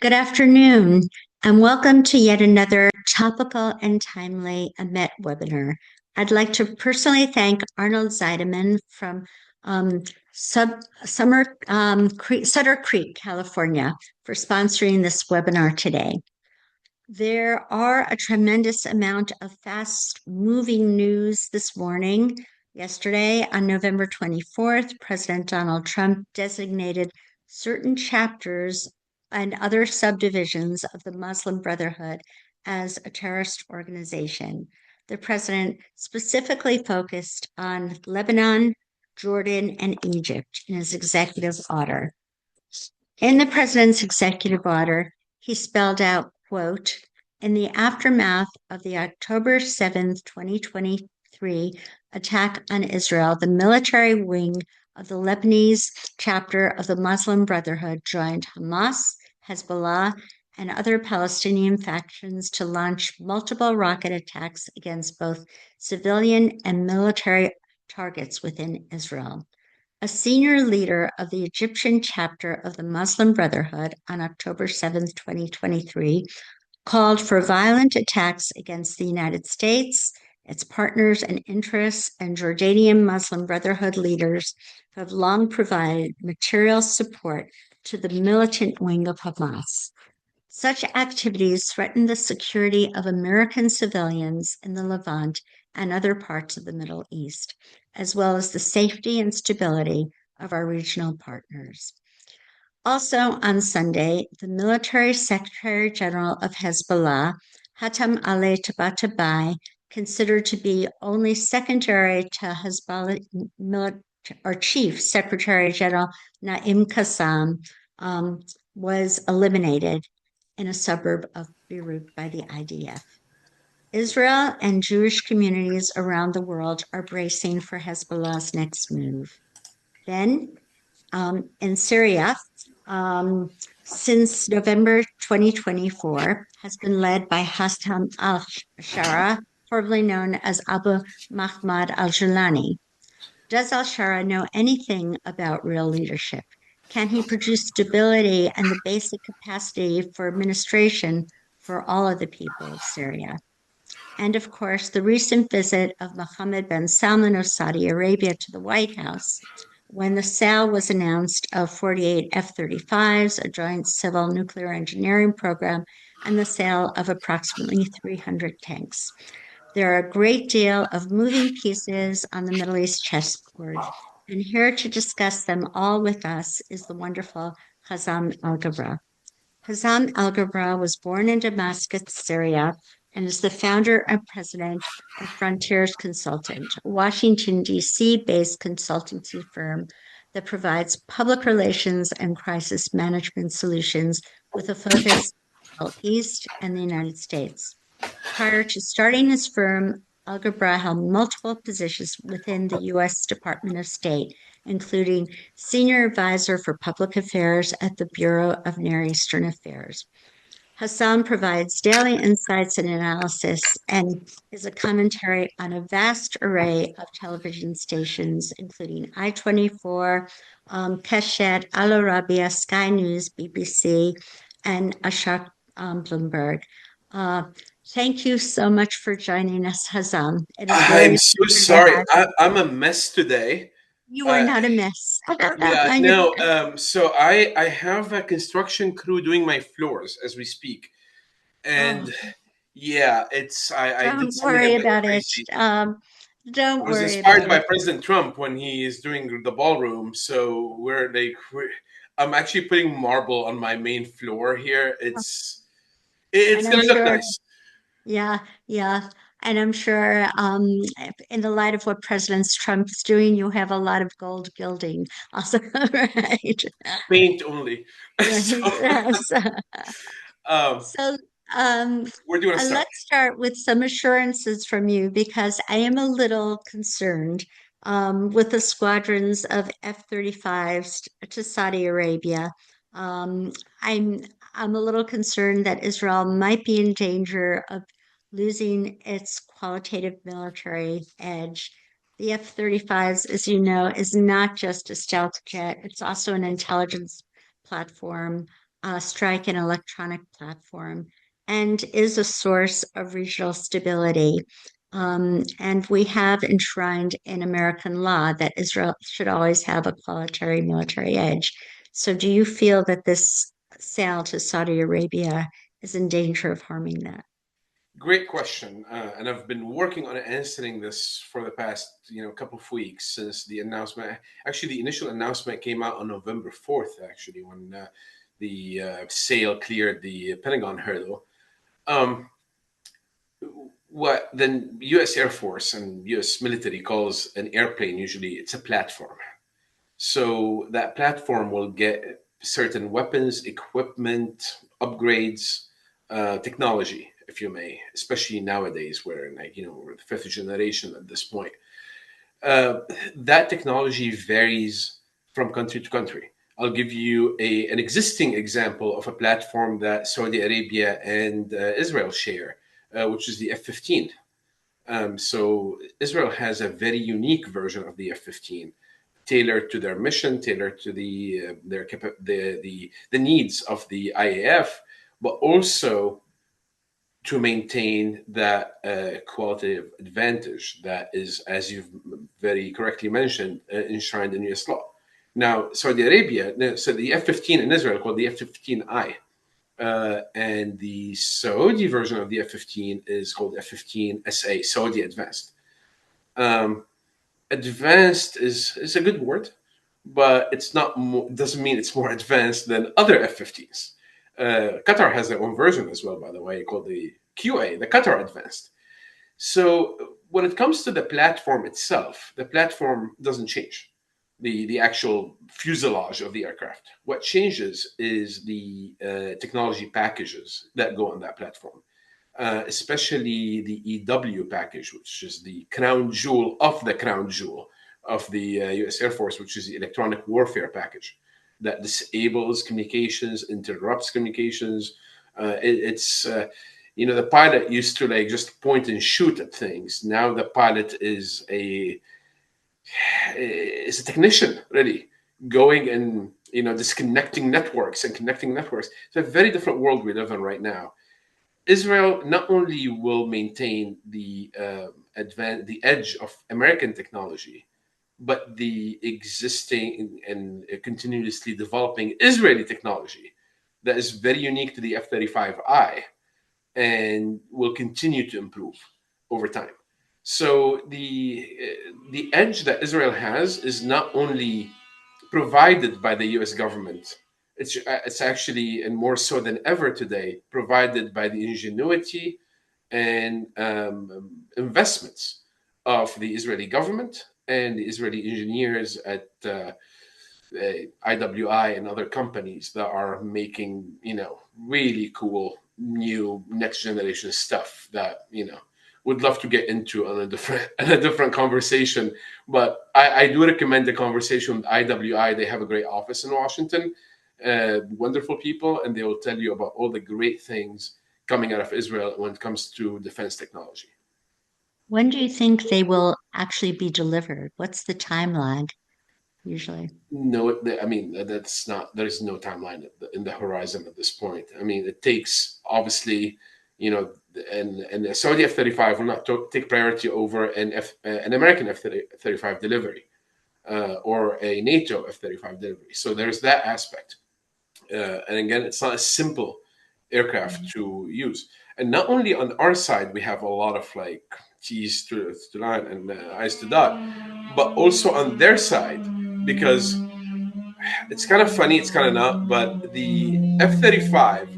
Good afternoon, and welcome to yet another topical and timely AMET webinar. I'd like to personally thank Arnold Zeideman from Sutter Creek, California, for sponsoring this webinar today. There are a tremendous amount of fast-moving news this morning. Yesterday, on November 24th, President Donald Trump designated certain chapters and other subdivisions of the Muslim Brotherhood as a terrorist organization. The president specifically focused on Lebanon, Jordan, and Egypt in his executive order. In the president's executive order, he spelled out, quote, in the aftermath of the October 7th, 2023 attack on Israel, the military wing of the Lebanese chapter of the Muslim Brotherhood joined Hamas, Hezbollah, and other Palestinian factions to launch multiple rocket attacks against both civilian and military targets within Israel. A senior leader of the Egyptian chapter of the Muslim Brotherhood on October 7, 2023, called for violent attacks against the United States, its partners and interests, and Jordanian Muslim Brotherhood leaders who have long provided material support to the militant wing of Hamas. Such activities threaten the security of American civilians in the Levant and other parts of the Middle East, as well as the safety and stability of our regional partners. Also on Sunday, the military secretary general of Hezbollah, Hatem al-Tabatabai, considered to be only secondary to Hezbollah Chief Secretary General Naim Qassem, was eliminated in a suburb of Beirut by the IDF. Israel and Jewish communities around the world are bracing for Hezbollah's next move. Then, in Syria, since November 2024, has been led by Trump-al Sharaa, formerly known as Abu Mahmoud al-Julani. Does al-Sharaa know anything about real leadership? Can he produce stability and the basic capacity for administration for all of the people of Syria? And of course, the recent visit of Mohammed bin Salman of Saudi Arabia to the White House, when the sale was announced of 48 F-35s, a joint civil nuclear engineering program, and the sale of approximately 300 tanks. There are a great deal of moving pieces on the Middle East chessboard, and here to discuss them all with us is the wonderful Hazam Al-Ghabra. Hazam Al-Ghabra was born in Damascus, Syria, and is the founder and president of Frontiers Consultant, a Washington, D.C.-based consultancy firm that provides public relations and crisis management solutions with a focus on the Middle East and the United States. Prior to starting his firm, Al-Ghabra held multiple positions within the U.S. Department of State, including Senior Advisor for Public Affairs at the Bureau of Near Eastern Affairs. Hassan provides daily insights and analysis and is a commentary on a vast array of television stations, including I-24, Keshet, Al Arabiya, Sky News, BBC, and Ashok Bloomberg. Thank you so much for joining us, Hazam. I'm so sorry. I'm a mess today. You are not a mess. Yeah, no. So I have a construction crew doing my floors as we speak, and yeah, I did Don't something worry a bit about it. crazy. Don't I was worry inspired about by it. President Trump when he is doing the ballroom. So I'm actually putting marble on my main floor here. It's And I'm gonna look sure, nice. yeah, yeah. And I'm sure in the light of what President Trump's doing, you have a lot of gold gilding also, right? Paint only. So, Yes. um, So where do you want to start? let's start with some assurances from you because I am a little concerned with the squadrons of F-35s to Saudi Arabia. Um, I'm I'm a little concerned that Israel might be in danger of losing its qualitative military edge. The F-35s, as you know, is not just a stealth jet; it's also an intelligence platform. strike an electronic platform and is a source of regional stability. And we have enshrined in American law that Israel should always have a qualitative military edge. So, do you feel that this sale to Saudi Arabia is in danger of harming that? Great question, and I've been working on answering this for the past couple of weeks since the announcement. Actually, the initial announcement came out on November 4th. Actually, when the sale cleared the Pentagon hurdle. What the U.S. Air Force and U.S. military calls an airplane, usually it's a platform. So that platform will get certain weapons, equipment, upgrades, technology, if you may, especially nowadays, where we're the fifth generation at this point. That technology varies from country to country. I'll give you an existing example of a platform that Saudi Arabia and Israel share, which is the F-15. So Israel has a very unique version of the F-15, tailored to their mission, tailored to the needs of the IAF, but also to maintain that qualitative advantage that is, as you've very correctly mentioned, enshrined in U.S. law. Now, Saudi Arabia, so the F-15 in Israel called the F-15I, and the Saudi version of the F-15 is called F-15SA, Saudi Advanced. Advanced is a good word, but it's not. Doesn't mean it's more advanced than other F-15s. Qatar has their own version as well, by the way, called the QA, the Qatar Advanced. So when it comes to the platform itself, the platform doesn't change. The actual fuselage of the aircraft. What changes is the technology packages that go on that platform, especially the EW package, which is the crown jewel of the crown jewel of the U.S. Air Force, which is the electronic warfare package that disables communications, interrupts communications. It's the pilot used to just point and shoot at things. Now the pilot is a technician, really, going and disconnecting networks and connecting networks. It's a very different world we live in right now. Israel not only will maintain the the edge of American technology, but the existing and continuously developing Israeli technology that is very unique to the F-35I and will continue to improve over time. So the edge that Israel has is not only provided by the U.S. government. It's actually, and more so than ever today, provided by the ingenuity and investments of the Israeli government and the Israeli engineers at IWI and other companies that are making really cool new next generation stuff that would love to get into on a different conversation. But I do recommend the conversation with IWI. They have a great office in Washington, wonderful people, and they will tell you about all the great things coming out of Israel when it comes to defense technology. When do you think they will actually be delivered? What's the time lag usually? No, I mean, that's not. There is no timeline in the horizon at this point. I mean, it takes obviously, and the Saudi F-35 will not take priority over an American F-35 delivery or a NATO F-35 delivery. So there's that aspect. And again, it's not a simple aircraft to use. And not only on our side, we have a lot of T's to line and I's to dot, but also on their side, because it's kind of funny, it's kind of not, but the F-35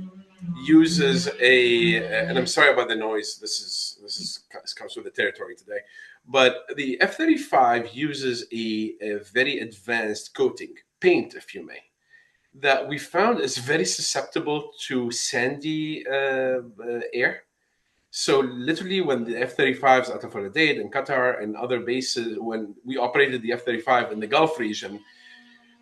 uses and I'm sorry about the noise. This comes with the territory today, but the F-35 uses a very advanced coating, paint, if you may, that we found is very susceptible to sandy air. So literally, when the F-35s out of Riyadh and Qatar and other bases, when we operated the F-35 in the Gulf region,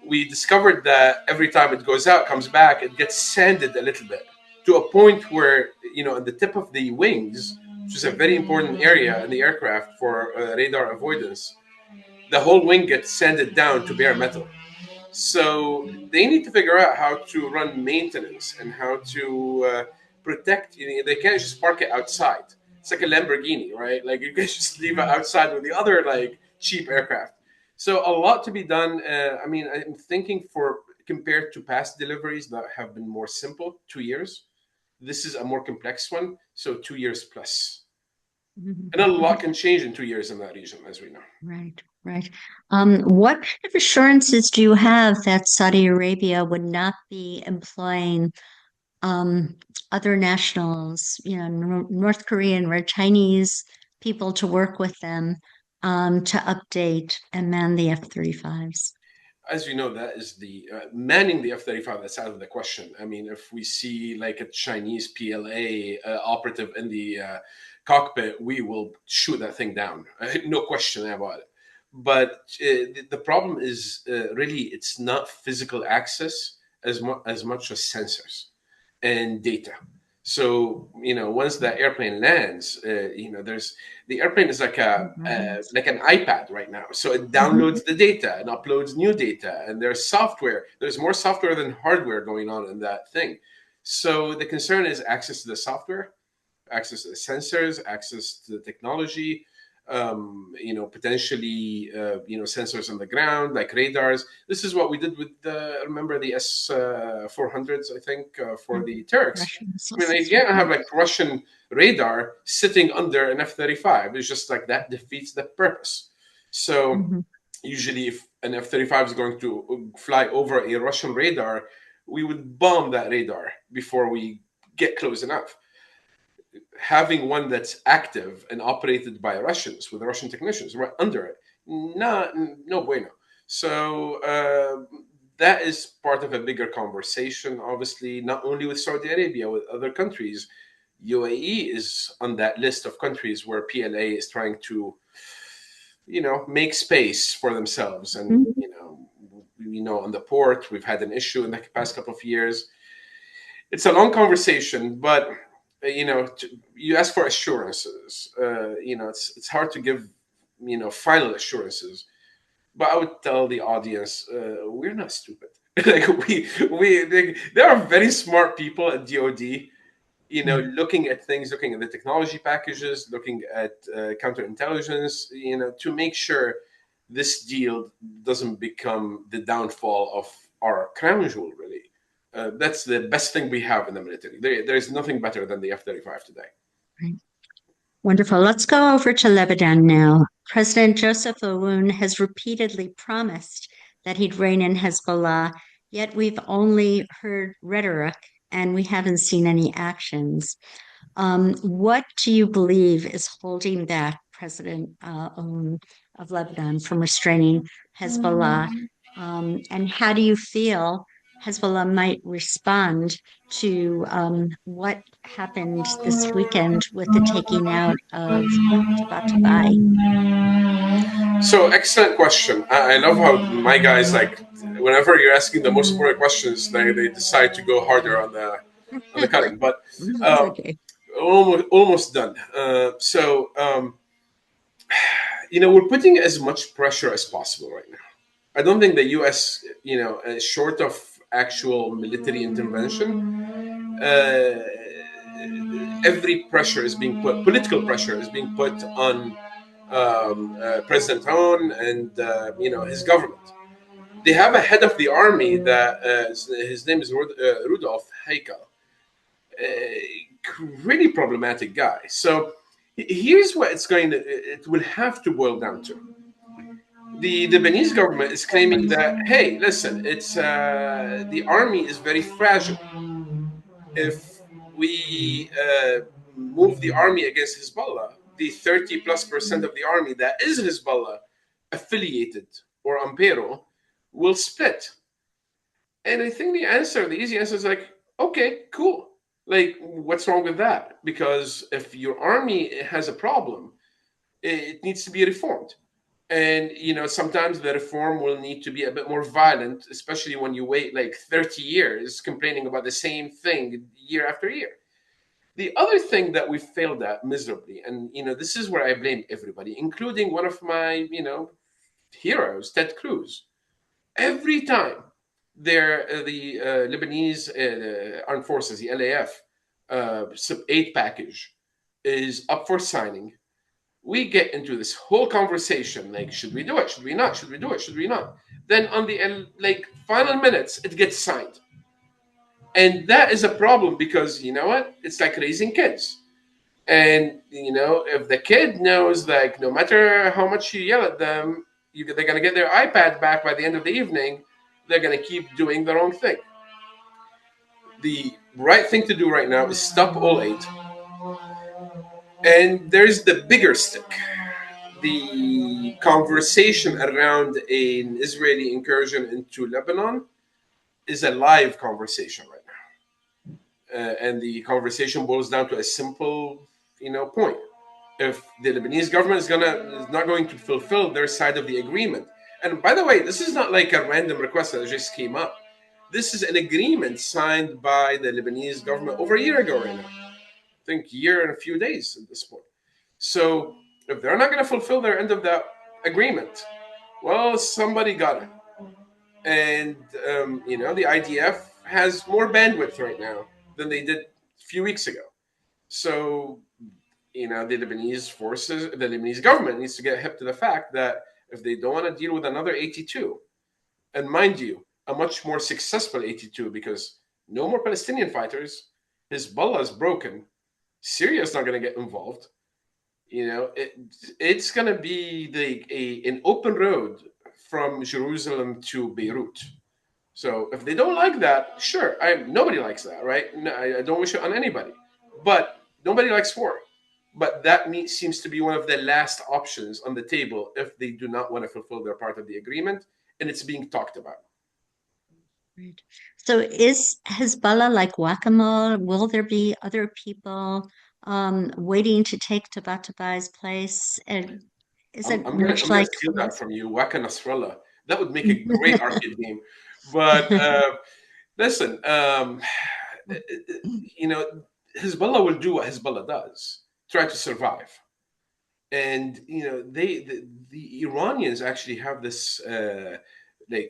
we discovered that every time it goes out, comes back, it gets sanded a little bit to a point where, at the tip of the wings, which is a very important area in the aircraft for radar avoidance, the whole wing gets sanded down to bare metal. So they need to figure out how to run maintenance and how to protect. They can't just park it outside. It's like a Lamborghini, right? Like you can just leave it outside with the other like cheap aircraft. So a lot to be done. I mean, I'm thinking for compared to past deliveries that have been more simple, 2 years. This is a more complex one, so 2 years plus. And a lot can change in 2 years in that region, as we know. Right, right. What kind of assurances do you have that Saudi Arabia would not be employing um, other nationals, North Korean or Chinese people to work with them to update and man the F-35s? As you know, that is the manning the F-35. That's out of the question. I mean, if we see like a Chinese PLA operative in the cockpit, we will shoot that thing down. No question about it. But the problem is really it's not physical access as much as sensors and data. So once that airplane lands, there's the airplane is like like an iPad right now. So it downloads the data and uploads new data, and there's software. There's more software than hardware going on in that thing. So the concern is access to the software, access to the sensors, access to the technology, potentially, sensors on the ground like radars. This is what we did with remember the S-400s, I think, for the Turks. I mean, you can't have like Russian radar sitting under an F-35. It's just like that defeats the purpose. So usually, if an F-35 is going to fly over a Russian radar, we would bomb that radar before we get close enough. Having one that's active and operated by Russians with Russian technicians right under it, no bueno. So that is part of a bigger conversation, obviously, not only with Saudi Arabia, with other countries. UAE is on that list of countries where PLA is trying to, make space for themselves. And, on the port, we've had an issue in the past couple of years. It's a long conversation, but you ask for assurances. It's hard to give final assurances. But I would tell the audience, we're not stupid. Like there are very smart people at DoD. Looking at things, looking at the technology packages, looking at counterintelligence. To make sure this deal doesn't become the downfall of our crown jewel, really. That's the best thing we have in the military. There's nothing better than the F-35 today. Right. Wonderful. Let's go over to Lebanon now. President Joseph Auon has repeatedly promised that he'd rein in Hezbollah, yet we've only heard rhetoric and we haven't seen any actions. What do you believe is holding back President Auon of Lebanon from restraining Hezbollah? And how do you feel Hezbollah might respond to what happened this weekend with the taking out of Tabatabai? So excellent question. I love how my guys whenever you're asking the most important questions, they decide to go harder on the cutting. But It's okay. almost done. We're putting as much pressure as possible right now. I don't think the U.S., short of actual military intervention, every pressure is being put, political pressure is being put on President Auon and his government. They have a head of the army that his name is Rudolf Heikel, really problematic guy. So here's what it will have to boil down to. The Lebanese government is claiming that, hey, listen, it's the army is very fragile. If we move the army against Hezbollah, the 30+% of the army that is Hezbollah affiliated or Ampero will split. And I think the easy answer is like, okay, cool. Like, what's wrong with that? Because if your army has a problem, it needs to be reformed. And, sometimes the reform will need to be a bit more violent, especially when you wait like 30 years complaining about the same thing year after year. The other thing that we failed at miserably, and, this is where I blame everybody, including one of my, heroes, Ted Cruz. Every time the Lebanese armed forces, the LAF, sub-8 package is up for signing, we get into this whole conversation like, should we do it? Should we not? Should we do it? Should we not? Then on the like final minutes, it gets signed, and that is a problem because you know what? It's like raising kids, and you know if the kid knows like no matter how much you yell at them, they're gonna get their iPad back by the end of the evening. They're gonna keep doing the wrong thing. The right thing to do right now is stop all aid, and there's the bigger stick. The conversation around an Israeli incursion into Lebanon is a live conversation right now, and the conversation boils down to a simple, point. If the Lebanese government is not going to fulfill their side of the agreement, and by the way, this is not like a random request that just came up. This is an agreement signed by the Lebanese government over a year ago right now. I think year and a few days at this point. So if they're not going to fulfill their end of that agreement, well, somebody got it. And, the IDF has more bandwidth right now than they did a few weeks ago. So, the Lebanese forces, the Lebanese government needs to get hip to the fact that if they don't want to deal with another 82, and mind you, a much more successful 82 because no more Palestinian fighters, Hezbollah is broken, Syria is not going to get involved. It's going to be an open road from Jerusalem to Beirut. So if they don't like that, sure, nobody likes that, right? No, I don't wish it on anybody, but nobody likes war. But that seems to be one of the last options on the table if they do not want to fulfill their part of the agreement, and it's being talked about. Right. So is Hezbollah like whack-a-mole? Will there be other people waiting to take Tabatabai's place? And is it I'm much gonna like steal that Hamas? from you, Waka Nasrallah. That would make a great arcade game. But listen, Hezbollah will do what Hezbollah does: try to survive. And the Iranians actually have this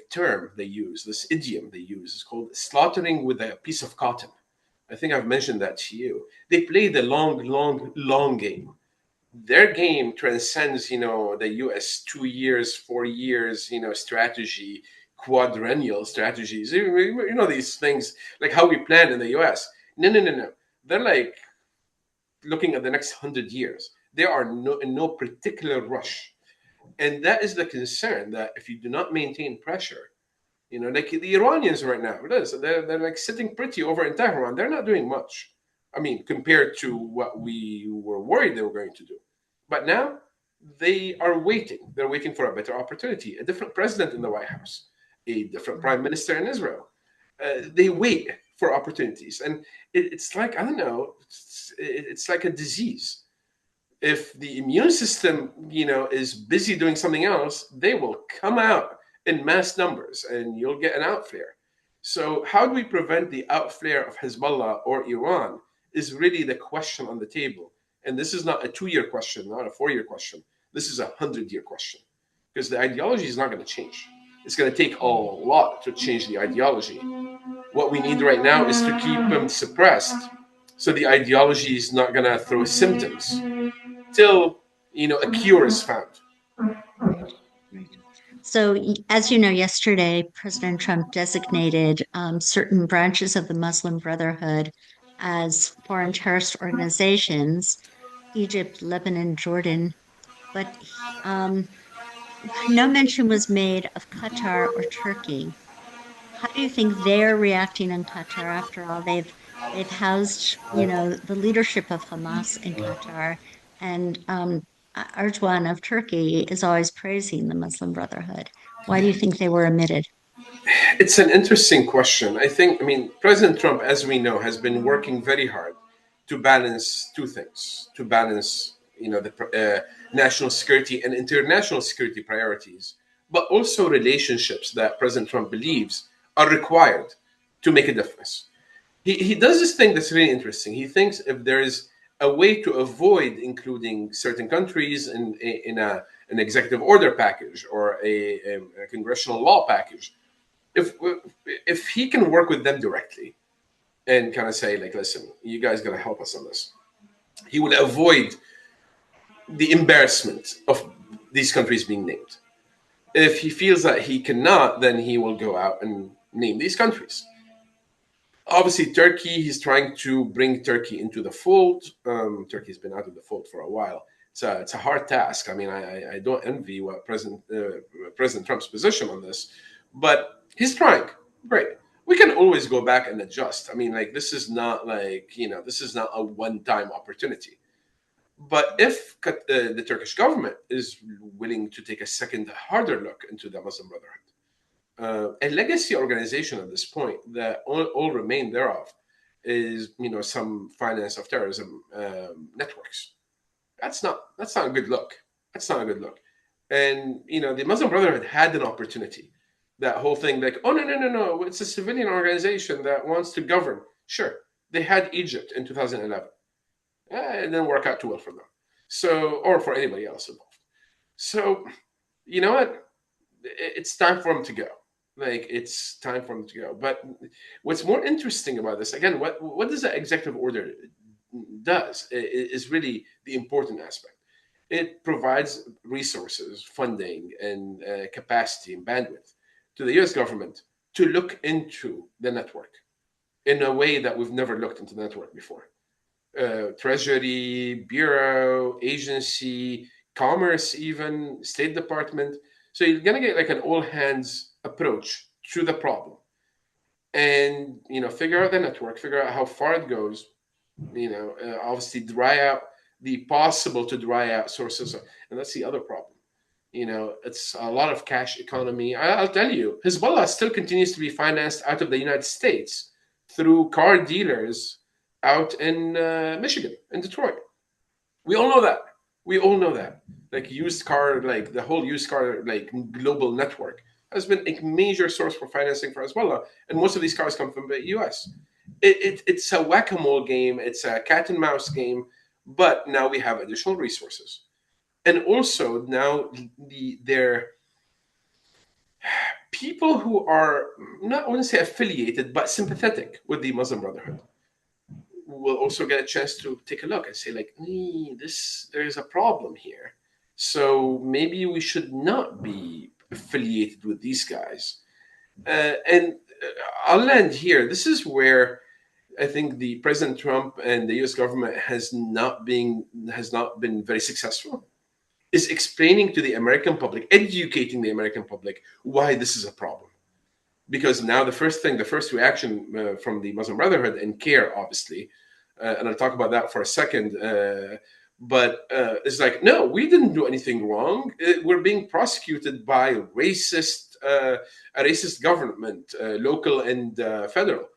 term they use, this idiom they use. It's called slaughtering with a piece of cotton. I think I've mentioned that to you. They play the long, long, long game. Their game transcends, the U.S. 2 years, 4 years, strategy, quadrennial strategies. These things like how we plan in the U.S. No, no, no, no. They're like looking at the next 100 years. They are in no particular rush, and that is the concern. That if you do not maintain pressure, like the Iranians right now, they're like sitting pretty over in Tehran. They're not doing much. I mean, compared to what we were worried they were going to do. But now they are waiting. They're waiting for a better opportunity, a different president in the White House, a different prime minister in Israel. They wait for opportunities. And it's like, I don't know, it's like a disease. If the immune system, is busy doing something else, they will come out in mass numbers and you'll get an outflare. So how do we prevent the outflare of Hezbollah or Iran is really the question on the table. And this is not a 2-year question, not a 4-year question. This is a 100-year question because the ideology is not going to change. It's going to take a lot to change the ideology. What we need right now is to keep them suppressed so the ideology is not going to throw symptoms till a cure is found. Right, right. So, as you know, yesterday, President Trump designated certain branches of the Muslim Brotherhood as foreign terrorist organizations, Egypt, Lebanon, Jordan, but no mention was made of Qatar or Turkey. How do you think they're reacting in Qatar? After all, they've housed, the leadership of Hamas in Qatar, and Erdogan of Turkey is always praising the Muslim Brotherhood. Why do you think they were omitted? It's an interesting question. I mean, President Trump, as we know, has been working very hard to balance two things: to balance, the national security and international security priorities, but also relationships that President Trump believes are required to make a difference. He does this thing that's really interesting. He thinks if there is a way to avoid including certain countries in an executive order package or a congressional law package, if he can work with them directly and kind of say, like, listen, you guys got to help us on this, he will avoid the embarrassment of these countries being named. If he feels that he cannot, then he will go out and name these countries. Obviously, Turkey, he's trying to bring Turkey into the fold. Turkey's been out of the fold for a while. It's a hard task. I mean, I don't envy what President Trump's position on this, but he's trying. Great. We can always go back and adjust. I mean, like, this is not like, this is not a one-time opportunity. But if the Turkish government is willing to take a second, harder look into the Muslim Brotherhood, a legacy organization at this point that all remain thereof is, some finance of terrorism networks. That's not a good look. That's not a good look. And the Muslim Brotherhood had an opportunity. That whole thing, like, oh no, it's a civilian organization that wants to govern. Sure, they had Egypt in 2011. It didn't work out too well for them. So, or for anybody else involved. So, you know what? It's time for them to go. Like, it's time for them to go. But what's more interesting about this, again, what does the executive order does is really the important aspect. It provides resources, funding, and capacity and bandwidth to the U.S. government to look into the network in a way that we've never looked into the network before. Treasury, Bureau, agency, commerce, even State Department. So you're going to get like an all hands approach to the problem and, figure out the network, figure out how far it goes, obviously dry out the possible to dry out sources. And that's the other problem. It's a lot of cash economy. I'll tell you, Hezbollah still continues to be financed out of the United States through car dealers out in Michigan, in Detroit. We all know that. Like used car, like the whole used car, like global network has been a major source for financing for Hezbollah. And most of these cars come from the US. It's a whack-a-mole game. It's a cat and mouse game. But now we have additional resources. And also now they're people who are not, I want to say affiliated, but sympathetic with the Muslim Brotherhood will also get a chance to take a look and say, like, there's a problem here. So maybe we should not be affiliated with these guys. And I'll land here. This is where I think the President Trump and the U.S. government has not been very successful, is explaining to the American public, educating the American public why this is a problem. Because now the first reaction from the Muslim Brotherhood and CARE, obviously, and I'll talk about that for a second, but it's like, no, we didn't do anything wrong. We're being prosecuted by a racist government, local and federal.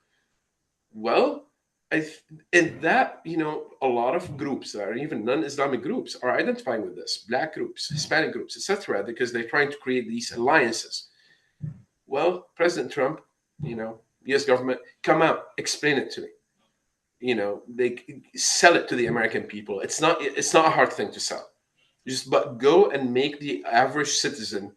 Well, and that, a lot of groups that are even non-Islamic groups are identifying with this, Black groups, Hispanic groups, etc., because they're trying to create these alliances. Well, President Trump, U.S. government, come out, explain it to me. They sell it to the American people. It's not a hard thing to sell. But go and make the average citizen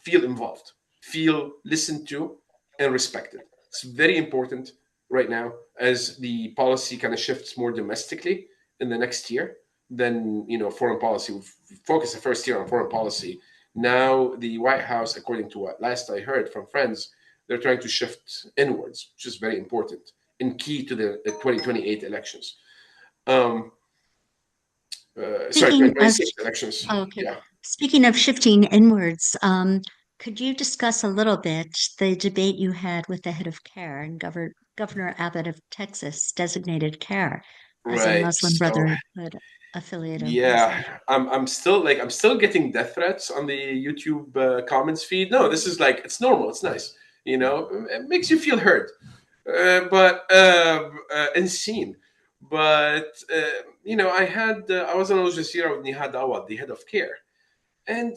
feel involved, feel listened to, and respected. It's very important right now as the policy kind of shifts more domestically in the next year than foreign policy. We'll focus the first year on foreign policy. Now the White House, according to what last I heard from friends, they're trying to shift inwards, which is very important and key to the 2028 elections. Sorry, 2026 elections. Oh, okay. Yeah. Speaking of shifting inwards, could you discuss a little bit the debate you had with the head of CARE and Governor Abbott of Texas designated CARE as a Right. Muslim So, Brotherhood affiliate yeah, organization? I'm still getting death threats on the YouTube comments feed. No, this is like, it's normal. It's nice. It makes you feel heard, and seen. But I was on Al Jazeera with Nihad Awad, the head of CARE, and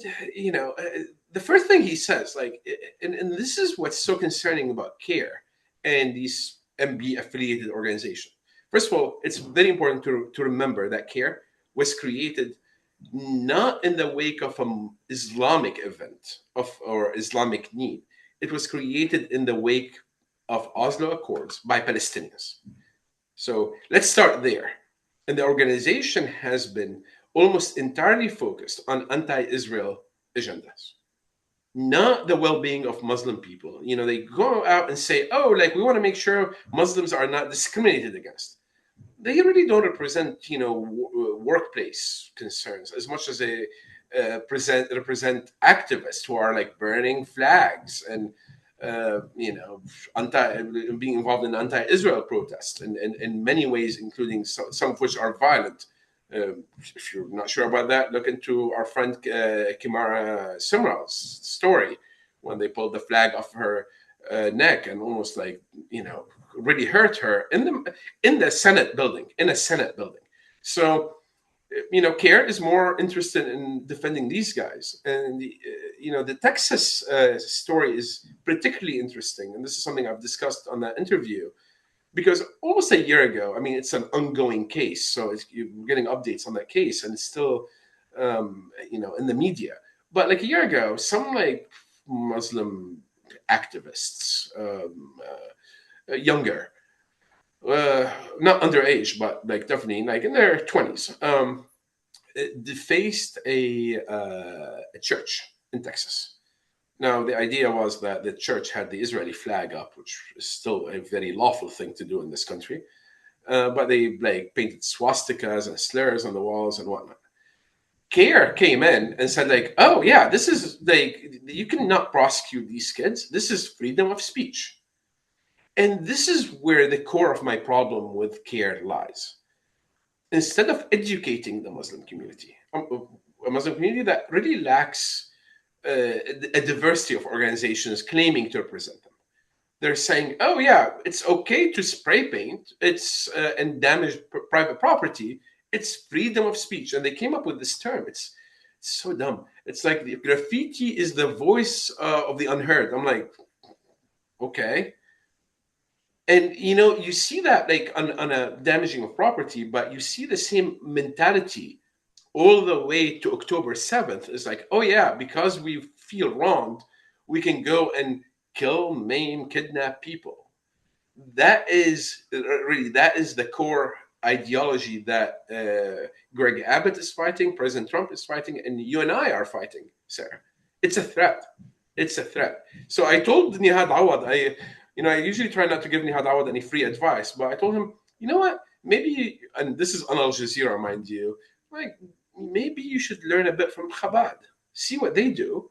the first thing he says, like, and this is what's so concerning about CARE and these MB affiliated organizations. First of all, it's very important to remember that CARE was created not in the wake of an Islamic event or Islamic need. It was created in the wake of Oslo Accords by Palestinians. So let's start there. And the organization has been almost entirely focused on anti-Israel agendas, not the well-being of Muslim people. They go out and say, "Oh, like we want to make sure Muslims are not discriminated against." They really don't represent, workplace concerns as much as they represent activists who are like burning flags and anti being involved in anti-Israel protests, and in many ways, including some of which are violent. If you're not sure about that, look into our friend Kimara Simral's story when they pulled the flag off her neck and almost really hurt her in the Senate building, in a Senate building. So CARE is more interested in defending these guys. And, the Texas story is particularly interesting. And this is something I've discussed on that interview, because almost a year ago, it's an ongoing case. So you're getting updates on that case, and it's still, in the media. But like a year ago, some Muslim activists, younger, not underage, but definitely in their 20s, defaced a church in Texas. Now, the idea was that the church had the Israeli flag up, which is still a very lawful thing to do in this country. But they painted swastikas and slurs on the walls and whatnot. CARE came in and said "Oh yeah, this is you cannot prosecute these kids. This is freedom of speech." And this is where the core of my problem with CARE lies. Instead of educating the Muslim community, a Muslim community that really lacks a diversity of organizations claiming to represent them, they're saying, "Oh yeah, it's okay to spray paint, and damage private property. It's freedom of speech." And they came up with this term. It's so dumb. It's like the graffiti is the voice of the unheard. I'm like, okay. And you see that on a damaging of property, but you see the same mentality all the way to October 7th. It's like, oh yeah, because we feel wronged, we can go and kill, maim, kidnap people. That is the core ideology that Greg Abbott is fighting, President Trump is fighting, and you and I are fighting, Sarah. It's a threat. It's a threat. So I told Nihad Awad, I usually try not to give Nihad Awad any free advice, but I told him, you know what, maybe, and this is on Al Jazeera, mind you, maybe you should learn a bit from Chabad. See what they do.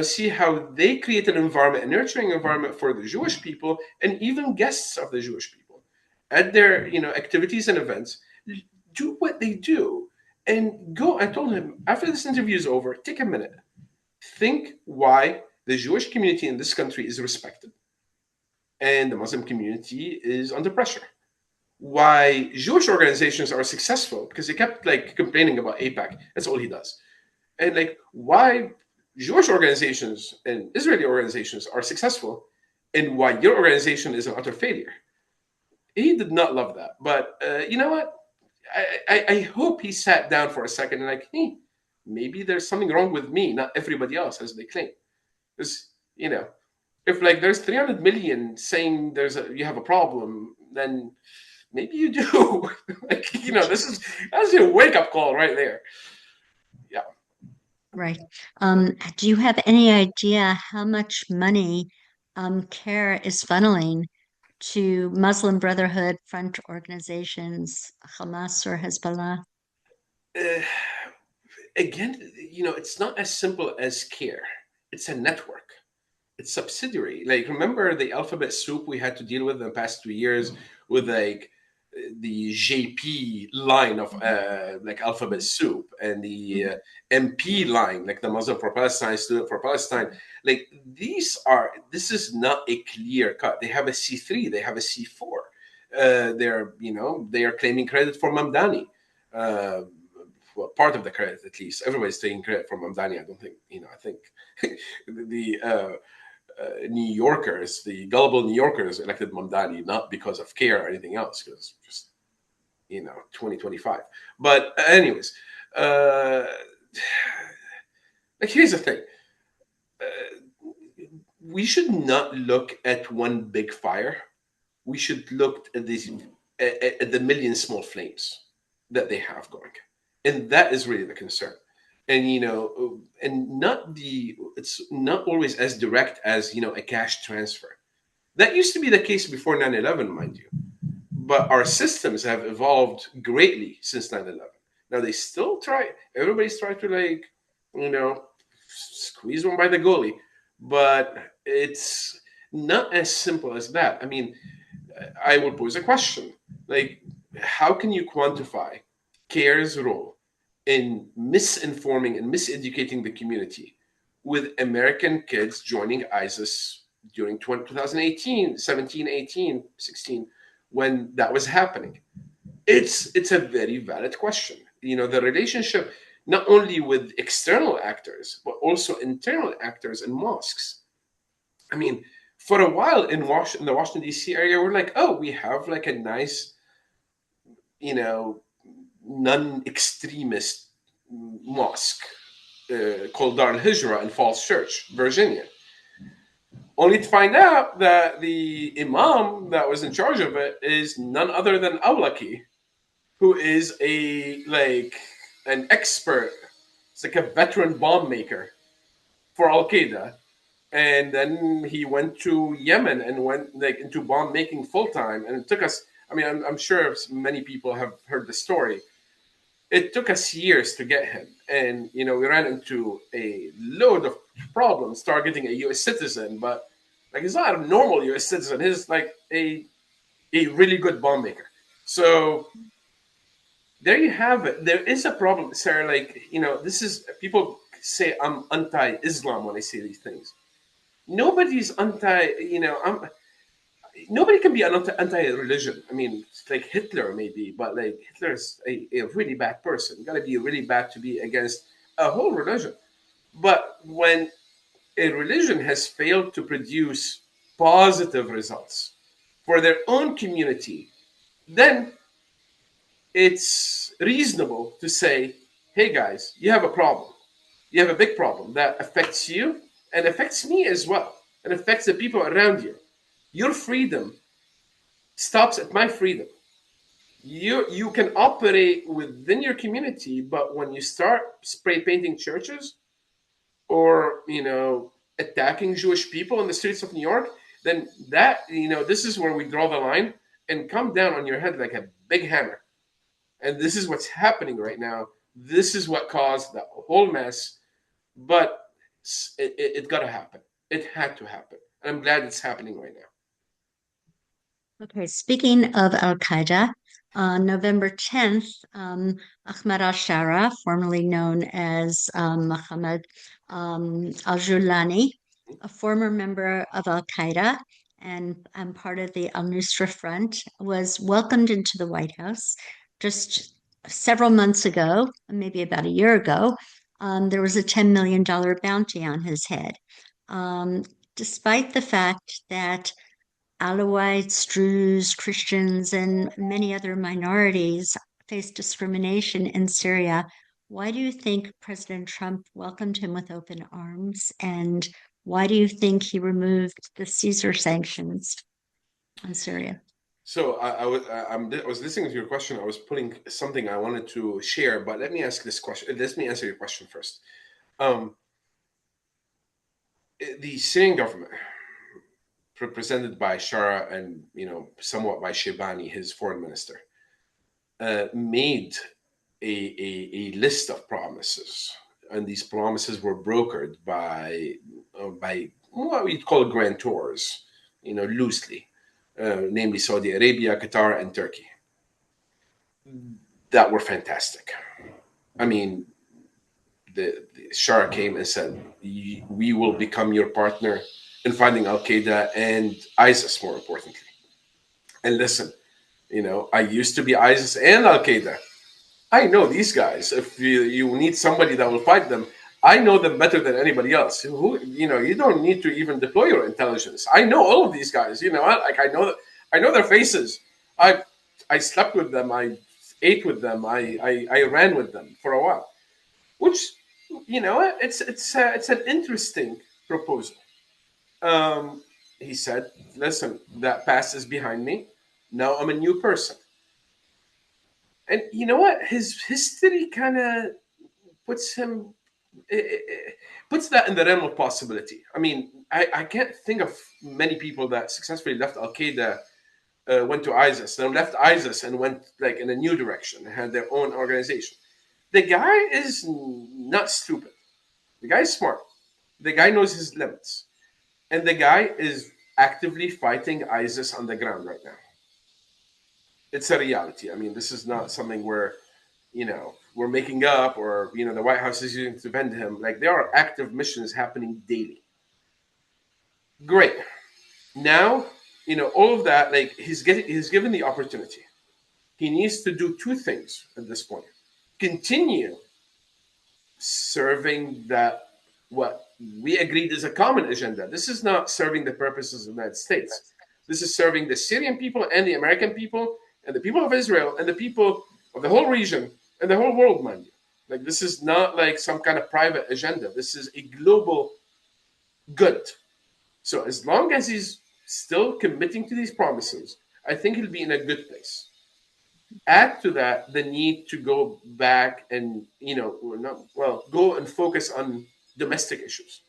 See how they create an environment, a nurturing environment for the Jewish people and even guests of the Jewish people at their, activities and events. Do what they do and go. I told him, after this interview is over, take a minute. Think why the Jewish community in this country is respected and the Muslim community is under pressure. Why Jewish organizations are successful, because they kept complaining about AIPAC. That's all he does. And why Jewish organizations and Israeli organizations are successful, and why your organization is an utter failure. He did not love that. But you know what? I hope he sat down for a second and hey, maybe there's something wrong with me, not everybody else, as they claim. Because, if there's 300 million saying you have a problem, then maybe you do. That's your wake-up call right there. Yeah. Right. Do you have any idea how much money CARE is funneling to Muslim Brotherhood front organizations, Hamas or Hezbollah? Again, it's not as simple as CARE. It's a network. It's subsidiary. Remember the alphabet soup we had to deal with in the past 2 years with the JP line of alphabet soup and the MP line, the Muslim for Palestine, Student for Palestine. This is not a clear cut. They have a C3, they have a C4. They are claiming credit for Mamdani. Well, part of the credit at least. Everybody's taking credit for Mamdani. I don't think, I think the New Yorkers, the gullible New Yorkers elected Mamdani not because of CARE or anything else, because just 2025. But anyways, Uh, like, here's the thing. We should not look at one big fire. We should look at these at the million small flames that they have going, and that is really the concern. And and it's not always as direct as a cash transfer. That used to be the case before 9/11, mind you, but our systems have evolved greatly since 9/11. Now they still try. Everybody's trying to you know, squeeze one by the goalie, but it's not as simple as that. I mean, I will pose a question like, how can you quantify CARE's role in misinforming and miseducating the community with American kids joining ISIS during 2018, 17, 18, 16, when that was happening? It's a very valid question. The relationship not only with external actors, but also internal actors in mosques. I mean, for a while in the Washington D.C. area, we're like, oh, we have like a nice, non-extremist mosque called Dar al-Hijra in Falls Church, Virginia. Only to find out that the imam that was in charge of it is none other than Awlaki, who is an expert. It's like a veteran bomb maker for al-Qaeda. And then he went to Yemen and went into bomb making full time. And it took us, I mean, I'm sure many people have heard the story. It took us years to get him. And, we ran into a load of problems targeting a U.S. citizen, but he's not a normal U.S. citizen. He's like a really good bomb maker. So there you have it. There is a problem, Sarah. This is, people say I'm anti-Islam when I say these things. Nobody's nobody can be an anti-religion. I mean, it's like Hitler maybe, but Hitler's a really bad person. You got to be really bad to be against a whole religion. But when a religion has failed to produce positive results for their own community, then it's reasonable to say, hey guys, you have a problem. You have a big problem that affects you and affects me as well, and affects the people around you. Your freedom stops at my freedom. You can operate within your community, but when you start spray painting churches or attacking Jewish people in the streets of New York, then this is where we draw the line and come down on your head like a big hammer. And this is what's happening right now. This is what caused the whole mess. But it got to happen. It had to happen. And I'm glad it's happening right now. Okay, speaking of al-Qaeda, on November 10th, Ahmed al-Sharaa, formerly known as Mohammed al-Julani, a former member of al-Qaeda and part of the al-Nusra Front, was welcomed into the White House just several months ago, maybe about a year ago. There was a $10 million bounty on his head. Despite the fact that Alawites, Druze, Christians, and many other minorities face discrimination in Syria, why do you think President Trump welcomed him with open arms? And why do you think he removed the Caesar sanctions on Syria? So I was listening to your question. I was putting something I wanted to share, but let me ask this question. Let me answer your question first. The Syrian government, represented by Sharaa and somewhat by Shebani, his foreign minister, made a list of promises, and these promises were brokered by what we'd call grantors, loosely, namely Saudi Arabia, Qatar, and Turkey. That were fantastic. I mean, the Sharaa came and said, "We will become your partner in fighting Al-Qaeda and ISIS, more importantly." And listen, I used to be ISIS and Al-Qaeda. I know these guys. If you need somebody that will fight them, I know them better than anybody else. You don't need to even deploy your intelligence. I know all of these guys. I know their faces. I slept with them. I ate with them. I ran with them for a while. which, it's an interesting proposal. He said, "Listen, that past is behind me. Now I'm a new person." And you know what? His history kind of puts him puts that in the realm of possibility. I mean, I can't think of many people that successfully left Al Qaeda, went to ISIS, then left ISIS and went like in a new direction and had their own organization. The guy is not stupid. The guy is smart. The guy knows his limits, and the guy is actively fighting ISIS on the ground right now. It's a reality. I mean, this is not something where we're making up, or the White House is using to defend him. Like, there are active missions happening daily. Great. Now, all of that, like, he's given the opportunity. He needs to do two things at this point: continue serving that, what we agreed is a common agenda. This is not serving the purposes of the United States. This is serving the Syrian people and the American people and the people of Israel and the people of the whole region and the whole world, mind you. Like, this is not like some kind of private agenda. This is a global good. So as long as he's still committing to these promises, I think he'll be in a good place. Add to that the need to go back and go and focus on domestic issues.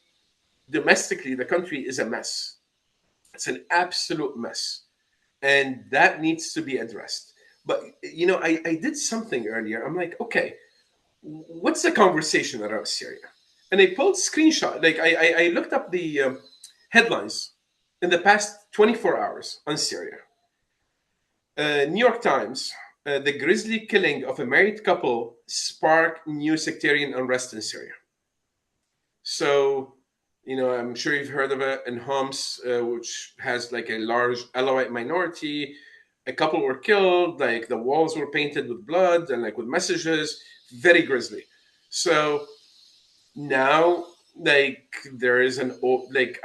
Domestically, the country is a mess. It's an absolute mess, and that needs to be addressed. But I did something earlier. I'm like, okay, what's the conversation around Syria? And I pulled screenshot. Like, I looked up the headlines in the past 24 hours on Syria. New York Times: the grisly killing of a married couple sparked new sectarian unrest in Syria. So, I'm sure you've heard of it. In Homs, which has like a large Alawite minority, a couple were killed. Like, the walls were painted with blood and like with messages. Very grisly. So now, like, there is I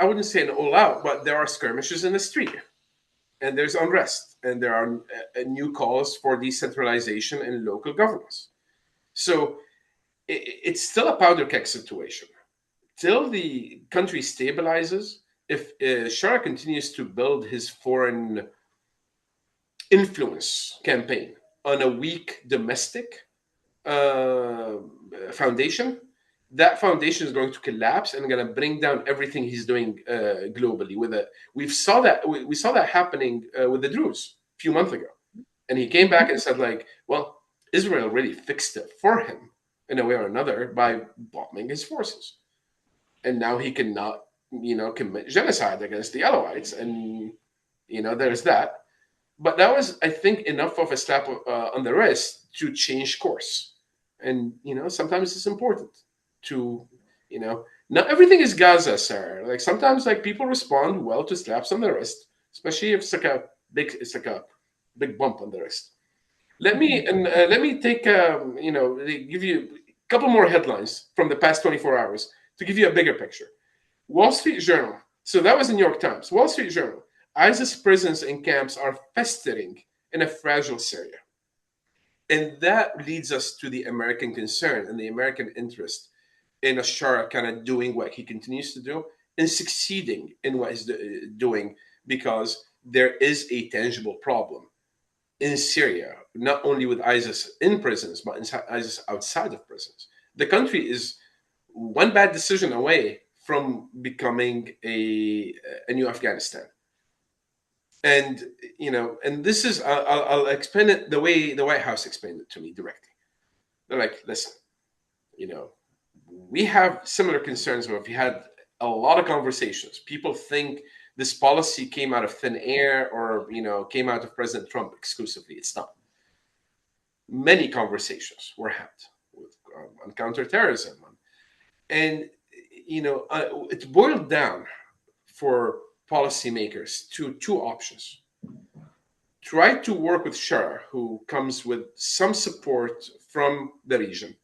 wouldn't say an all out, but there are skirmishes in the street, and there's unrest, and there are new calls for decentralization and local governance. So it's still a powder keg situation. Till the country stabilizes, if Sharaa continues to build his foreign influence campaign on a weak domestic foundation, that foundation is going to collapse and going to bring down everything he's doing globally. We saw that happening with the Druze a few months ago, and he came back and said, like, well, Israel really fixed it for him in a way or another by bombing his forces, and now he cannot, commit genocide against the Alawites, and there's that. But that was, I think, enough of a slap on the wrist to change course. And sometimes it's important to, not everything is Gaza, Sarah. Like, sometimes, like, people respond well to slaps on the wrist, especially if it's like a big bump on the wrist. Let me take give you a couple more headlines from the past 24 hours to give you a bigger picture. Wall Street Journal. So that was the New York Times. Wall Street Journal: ISIS prisons and camps are festering in a fragile Syria. And that leads us to the American concern and the American interest in Sharaa kind of doing what he continues to do and succeeding in what he's doing, because there is a tangible problem in Syria, not only with ISIS in prisons, but ISIS outside of prisons. The country is one bad decision away from becoming a new Afghanistan. And and this is, I'll explain it the way the White House explained it to me directly. They're like, listen, we have similar concerns where we had a lot of conversations. People think this policy came out of thin air, or came out of President Trump exclusively. It's not. Many conversations were had on counterterrorism, and it boiled down for policymakers to two options: try to work with Sharaa, who comes with some support from the region,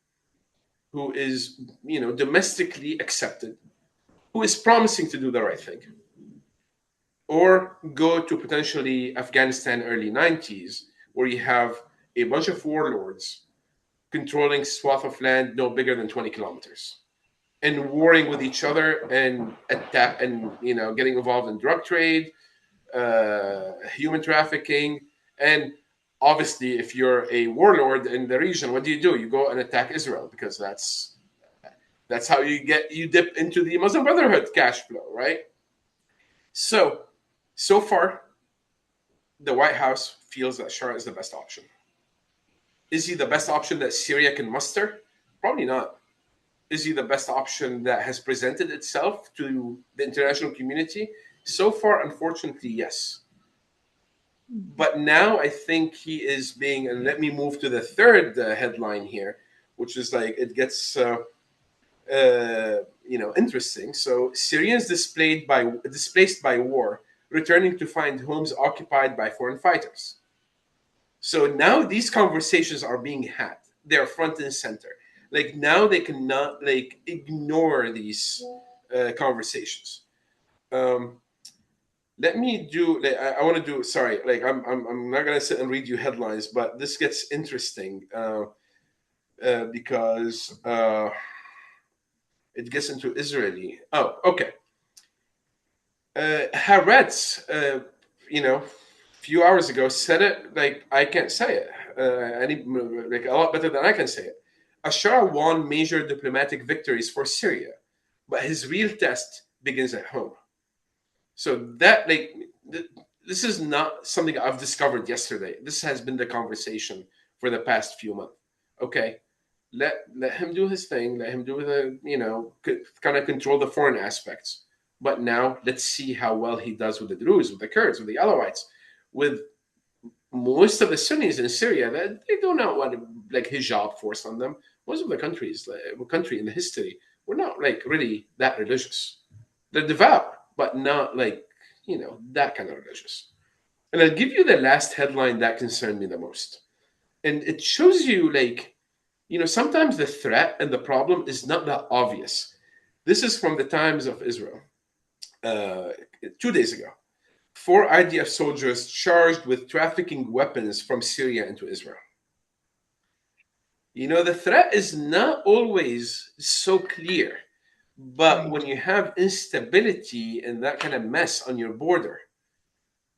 who is domestically accepted, who is promising to do the right thing, or go to potentially Afghanistan early 90s, where you have a bunch of warlords controlling swath of land no bigger than 20 kilometers, and warring with each other and attack, and getting involved in drug trade, human trafficking, and obviously, if you're a warlord in the region, what do? You go and attack Israel, because that's how you dip into the Muslim Brotherhood cash flow, right? So far, the White House feels that Sharaa is the best option. Is he the best option that Syria can muster? Probably not. Is he the best option that has presented itself to the international community? So far, unfortunately, yes. But now I think he is being, and let me move to the third headline here, which is like, it gets interesting. So Syrians displaced by war, returning to find homes occupied by foreign fighters. So now these conversations are being had. They're front and center. Like, now they cannot ignore these conversations. Let me do. I want to do. Sorry, I'm not gonna sit and read you headlines, but this gets interesting because it gets into Israeli. Oh, okay. Haaretz, few hours ago said it like I can't say it. A lot better than I can say it. Al-Sharaa won major diplomatic victories for Syria, but his real test begins at home. So that this is not something I've discovered yesterday. This has been the conversation for the past few months. Okay, let him do his thing. Let him do kind of control the foreign aspects. But now let's see how well he does with the Druze, with the Kurds, with the Alawites, with most of the Sunnis in Syria. That they do not want hijab forced on them. Most of the country in the history were not really that religious. They're devout, but not that kind of religious. And I'll give you the last headline that concerned me the most. And it shows you sometimes the threat and the problem is not that obvious. This is from the Times of Israel, 2 days ago. 4 IDF soldiers charged with trafficking weapons from Syria into Israel. The threat is not always so clear. But when you have instability and that kind of mess on your border,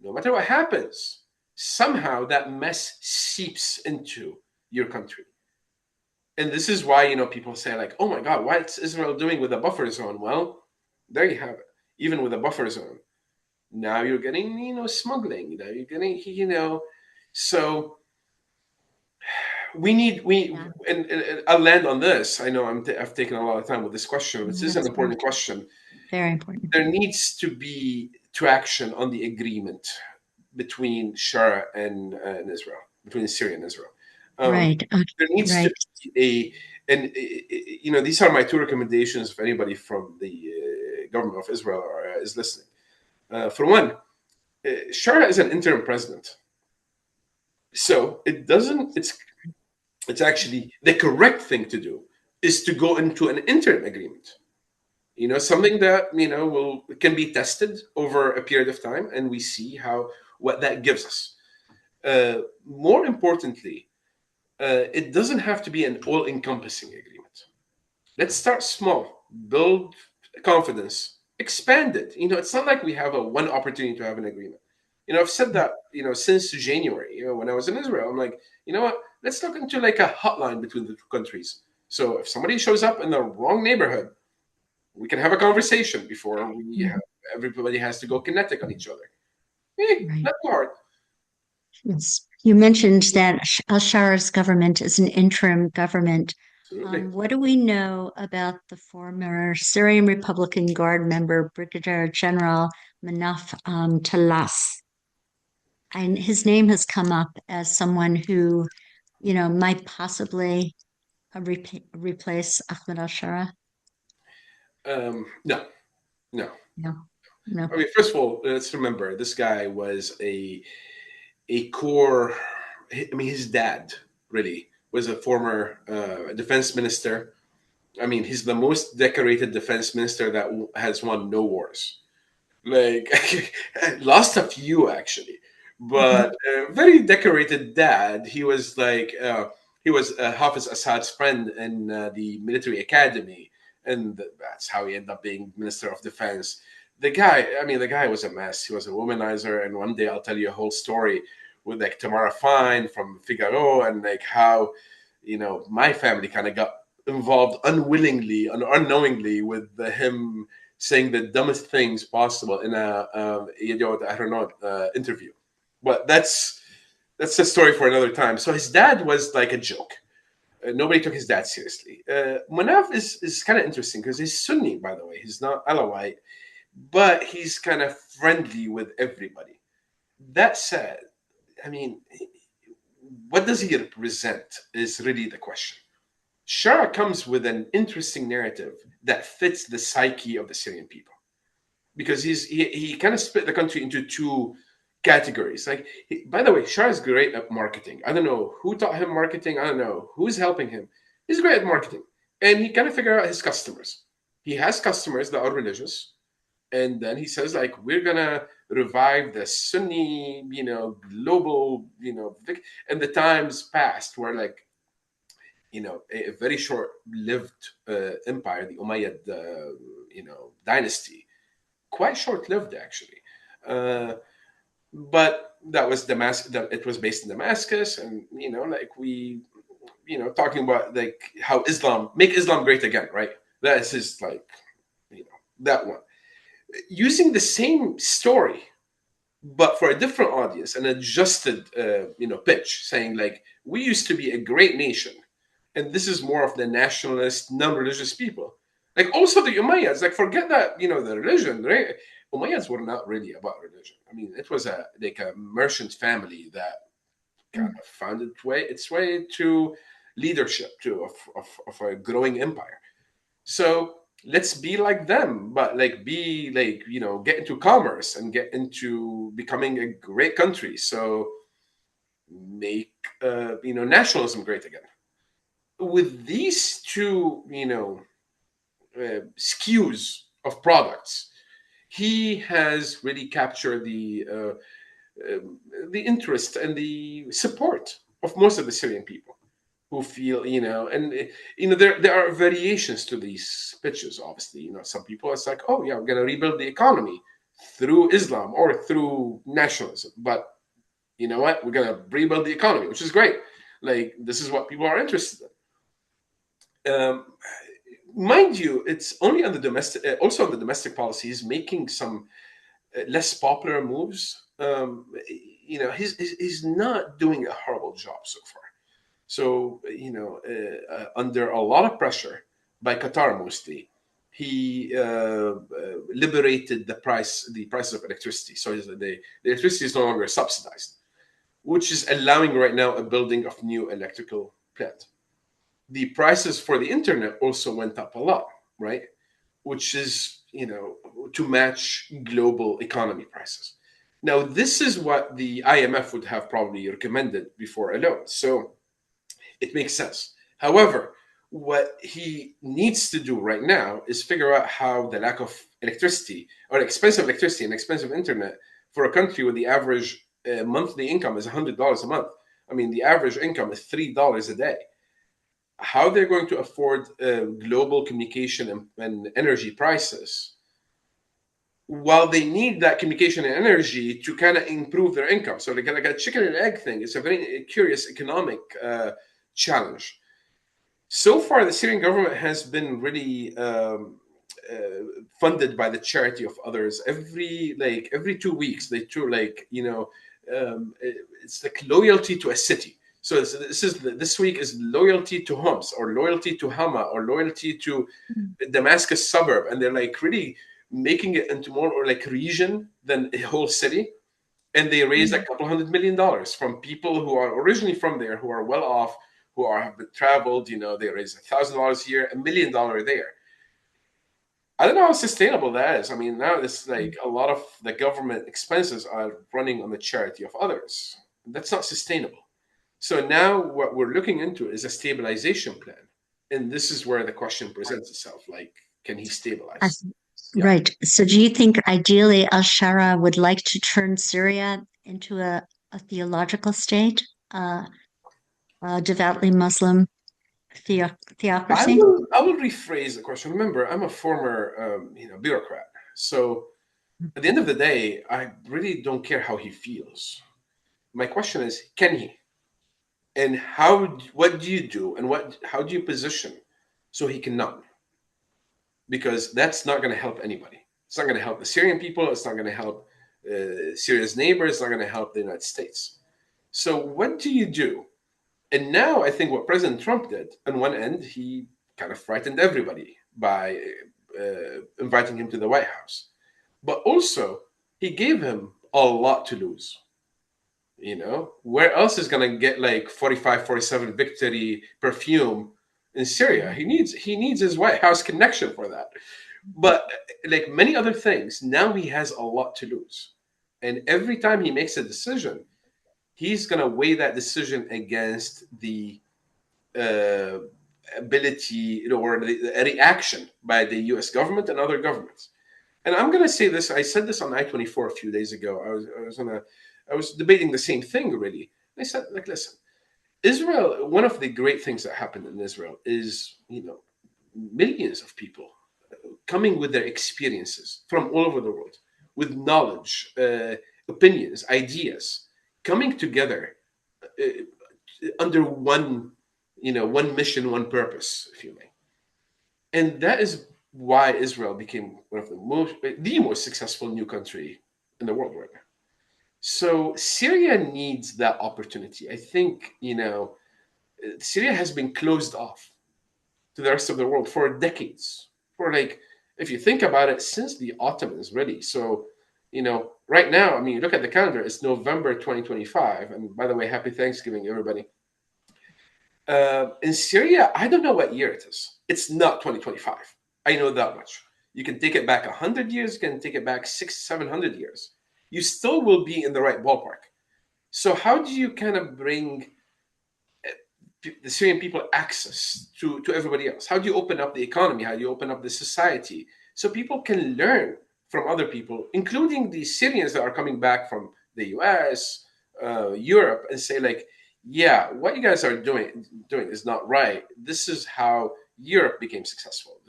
no matter what happens, somehow that mess seeps into your country. And this is why, people say oh my God, what's Israel doing with a buffer zone? Well, there you have it. Even with a buffer zone, now you're getting, smuggling. Now you're getting, so and I'll land on this. I know I've taken a lot of time with this question. This is an important question. Very important. There needs to be traction on the agreement between Sharaa and Israel, between Syria and Israel. Right. There needs to be these are my 2 recommendations if anybody from the government of Israel is listening. For one, Sharaa is an interim president. So it's actually the correct thing to do is to go into an interim agreement. Something that can be tested over a period of time, and we see what that gives us. More importantly, it doesn't have to be an all-encompassing agreement. Let's start small, build confidence, expand it. It's not like we have one opportunity to have an agreement. I've said that since January. When I was in Israel, I'm like, what? Let's look into a hotline between the 2 countries. So if somebody shows up in the wrong neighborhood, we can have a conversation before everybody has to go kinetic on each other. Not hard. Yes. You mentioned that al-Shara's government is an interim government. What do we know about the former Syrian Republican Guard member, Brigadier General Manaf Talas? And his name has come up as someone who, might possibly replace Ahmed al-Sharaa. No. I mean, first of all, let's remember this guy was a core. I mean, his dad really was a former defense minister. I mean, he's the most decorated defense minister that has won no wars. Lost a few actually, but a very decorated dad. He was he was Hafiz Assad's friend in the military academy, and that's how he ended up being Minister of Defense. The guy, I mean, the guy was a mess. He was a womanizer, and one day I'll tell you a whole story with like Tamara Fine from Figaro, and like how, my family kind of got involved unwillingly and unknowingly with him saying the dumbest things possible in I don't know, interview. But that's a story for another time. So his dad was like a joke. Nobody took his dad seriously. Manaf is kind of interesting because he's Sunni, by the way. He's not Alawite, but he's kind of friendly with everybody. That said, I mean, what does he represent is really the question. Sharaa comes with an interesting narrative that fits the psyche of the Syrian people because he kind of split the country into two categories. Like, by the way, Sharaa is great at marketing. I don't know who taught him marketing. I don't know who's helping him. He's great at marketing, and he kind of figure out his customers. He has customers that are religious, and then he says like, we're gonna revive the Sunni, global, and the times past where like, a very short-lived empire, the Umayyad, dynasty, quite short-lived actually. But that was Damascus. It was based in Damascus, and like we, talking about like how make Islam great again, right? That is his like, that one, using the same story, but for a different audience, an adjusted, pitch, saying like, we used to be a great nation, and this is more of the nationalist, non-religious people. Like also the Umayyads, like forget that, the religion, right? Umayyads were not really about religion. I mean, it was a merchant family that kind of found its way to leadership of a growing empire. So let's be like them, but like be like, get into commerce and get into becoming a great country. So make nationalism great again. With these two, skews of products, he has really captured the interest and the support of most of the Syrian people who feel, and there are variations to these pitches. Obviously, some people it's like, oh yeah, we're gonna rebuild the economy through Islam or through nationalism, but you know what, we're gonna rebuild the economy, which is great. Like this is what people are interested in. Mind you, it's only on the domestic, also on the domestic policies, making some less popular moves. He's not doing a horrible job so far. So, under a lot of pressure by Qatar mostly, he liberated the prices of electricity. So the electricity is no longer subsidized, which is allowing right now a building of new electrical plant. The prices for the internet also went up a lot, right? Which is, to match global economy prices. Now, this is what the IMF would have probably recommended before a loan. So it makes sense. However, what he needs to do right now is figure out how the lack of electricity or expensive electricity and expensive internet for a country with the average monthly income is $100 a month. I mean, the average income is $3 a day. How they're going to afford global communication and energy prices while they need that communication and energy to kind of improve their income. So like a chicken and egg thing. It's a very curious economic challenge. So far, the Syrian government has been really funded by the charity of others. Every 2 weeks, they do it's like loyalty to a city. So this week is loyalty to Homs or loyalty to Hama or loyalty to Damascus suburb, and they're like really making it into more or like region than a whole city. And they raise a couple $100 million from people who are originally from there, who are well off, who have traveled. They raise $1,000 here, $1 million there. I don't know how sustainable that is. I mean, now it's like a lot of the government expenses are running on the charity of others. That's not sustainable. So now what we're looking into is a stabilization plan. And this is where the question presents itself. Like, can he stabilize? Yeah. Right. So do you think ideally al-Sharaa would like to turn Syria into a theological state? devoutly Muslim I theocracy? will I will rephrase the question. Remember, I'm a former bureaucrat, so at the end of the day, I really don't care how he feels. My question is, can he? And what do you do, and how do you position so he cannot? Because that's not going to help anybody. It's not going to help the Syrian people. It's not going to help Syria's neighbors. It's not going to help the United States. So what do you do? And now I think what President Trump did, on one end, he kind of frightened everybody by inviting him to the White House. But also, he gave him a lot to lose. Where else is going to get like 45, 47 victory perfume in Syria? He needs his White House connection for that. But like many other things, now he has a lot to lose. And every time he makes a decision, he's going to weigh that decision against the uh, ability or the reaction by the US government and other governments. And I'm going to say this. I said this on I-24 a few days ago. I was debating the same thing really. I said, like, listen, Israel. One of the great things that happened in Israel is, millions of people coming with their experiences from all over the world, with knowledge, opinions, ideas, coming together under one mission, one purpose, if you may. And that is why Israel became one of the most successful new country in the world right now. So Syria needs that opportunity. I think, Syria has been closed off to the rest of the world for decades. For like, if you think about it, since the Ottomans, really. So, right now, I mean, you look at the calendar, it's November 2025. And by the way, happy Thanksgiving, everybody. In Syria, I don't know what year it is. It's not 2025. I know that much. You can take it back 100 years, you can take it back 700 years. You still will be in the right ballpark. So how do you kind of bring the Syrian people access to everybody else? How do you open up the economy? How do you open up the society so people can learn from other people, including the Syrians that are coming back from the US, Europe, and say like, yeah, what you guys are doing is not right. This is how Europe became successful.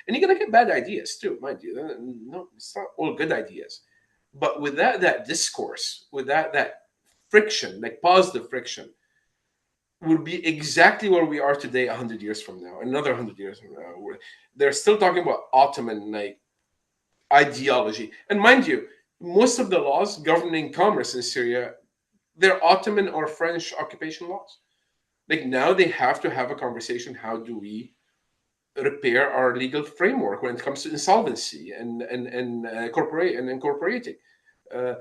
And you're gonna get bad ideas too, mind you. No, it's not all good ideas. But without that discourse, without that friction, like positive friction, will be exactly where we are today 100 years from now, another 100 years from now. They're still talking about Ottoman like ideology. And mind you, most of the laws governing commerce in Syria, they're Ottoman or French occupation laws. Like now they have to have a conversation. How do we repair our legal framework when it comes to insolvency and incorporating? Uh,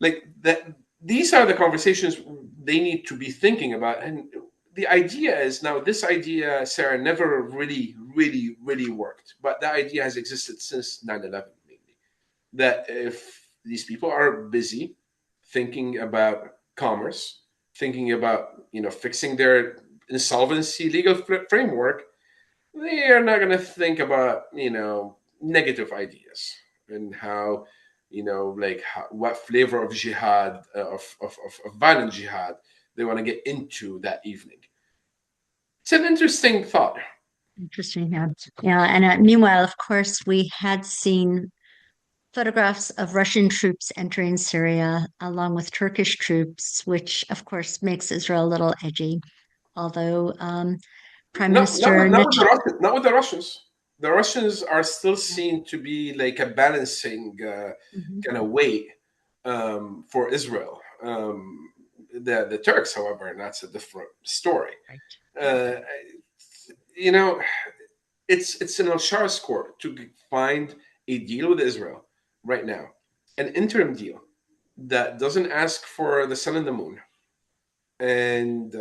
like that, these are the conversations they need to be thinking about. And the idea is now, this idea, Sarah, never really worked, but that idea has existed since 9/11, mainly. That if these people are busy thinking about commerce, thinking about fixing their insolvency legal framework, they are not going to think about negative ideas and how like what flavor of jihad of violent jihad they want to get into that evening. It's an interesting thought. Interesting. Yeah. Yeah. And meanwhile, of course, we had seen photographs of Russian troops entering Syria along with Turkish troops, which of course makes Israel a little edgy. Although Prime Minister Not with the Russians. The Russians are still seen to be like a balancing kind of way for Israel. The Turks, however, and that's a different story. Right. Uh, you know, it's in al-Shara's court to find a deal with Israel right now, an interim deal that doesn't ask for the sun and the moon, and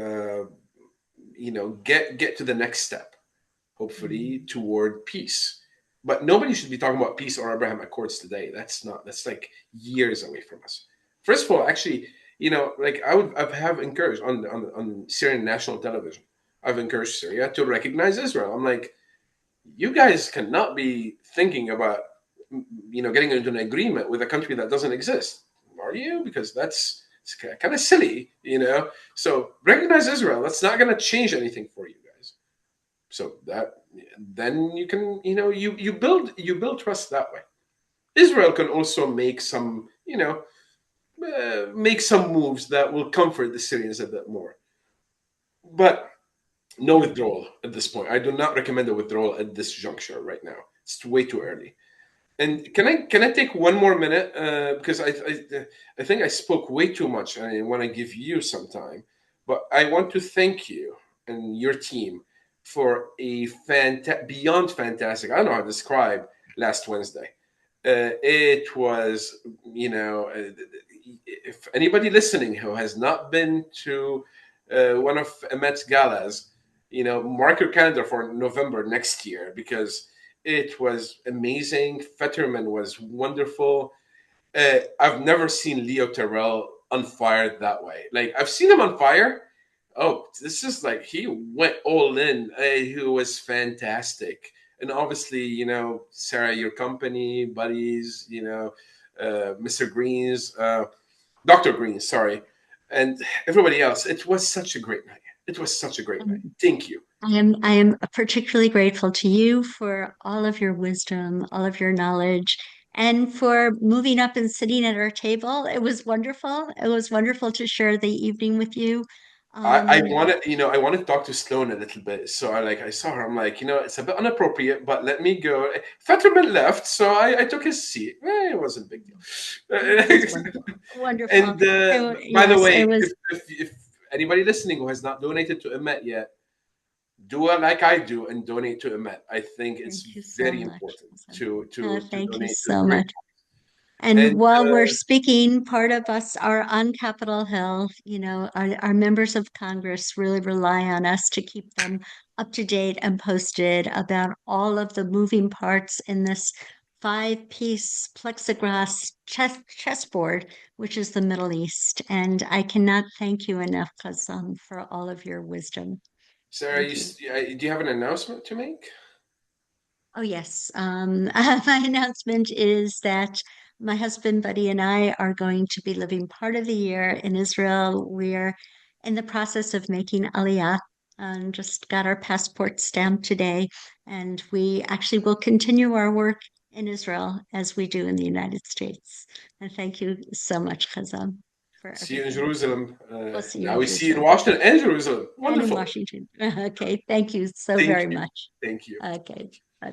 get to the next step, hopefully toward peace. But nobody should be talking about peace or Abraham Accords today. That's like years away from us. First of all, actually, like I have encouraged on Syrian national television. I've encouraged Syria to recognize Israel. I'm like, you guys cannot be thinking about getting into an agreement with a country that doesn't exist, are you? Because that's It's kind of silly, you know. So recognize Israel. That's not going to change anything for you guys. So that then you can, you build trust that way. Israel can also make some, make some moves that will comfort the Syrians a bit more. But no withdrawal at this point. I do not recommend a withdrawal at this juncture right now. It's way too early. And can I take one more minute because I think I spoke way too much and I want to give you some time, but I want to thank you and your team for a beyond fantastic. I don't know how to describe last Wednesday. It was, if anybody listening who has not been to one of Ahmed's galas, mark your calendar for November next year because it was amazing. Fetterman was wonderful. I've never seen Leo Terrell on fire that way. Like I've seen him on fire. Oh, this is like he went all in. He was fantastic. And obviously, Sarah, your company, buddies, Mr. Greens, Dr. Greens, sorry, and everybody else. It was such a great night. It was such a great night. Thank you. I am particularly grateful to you for all of your wisdom, all of your knowledge, and for moving up and sitting at our table. It was wonderful. It was wonderful to share the evening with you. I Um, wanted, I wanted to talk to Sloan a little bit. So I saw her. I'm like, it's a bit inappropriate, but let me go. Fetterman left, so I took his seat. It wasn't a big deal. it was wonderful. Wonderful. And by the Yes, way, it was. if anybody listening who has not donated to Emmet yet, do it like I do and donate to Emmet. I think it's Thank you so very much. important to Thank you donate to this so great. much. And And while we're speaking, part of us are on Capitol Hill. Our members of Congress really rely on us to keep them up to date and posted about all of the moving parts in this five-piece plexiglass chessboard, which is the Middle East. And I cannot thank you enough, Qassam, for all of your wisdom. Sarah, Thank you. do you have an announcement to make? Oh, yes. My announcement is that my husband, Buddy, and I are going to be living part of the year in Israel. We're in the process of making Aliyah and just got our passport stamped today. And we actually will continue our work in Israel as we do in the United States. And thank you so much, Khazam, for See you in everything. Jerusalem. We'll see you Now in we see you in Jerusalem Washington and Jerusalem. and in Wonderful. Washington. Okay. Thank you so Thank very you. much. Thank you. Okay.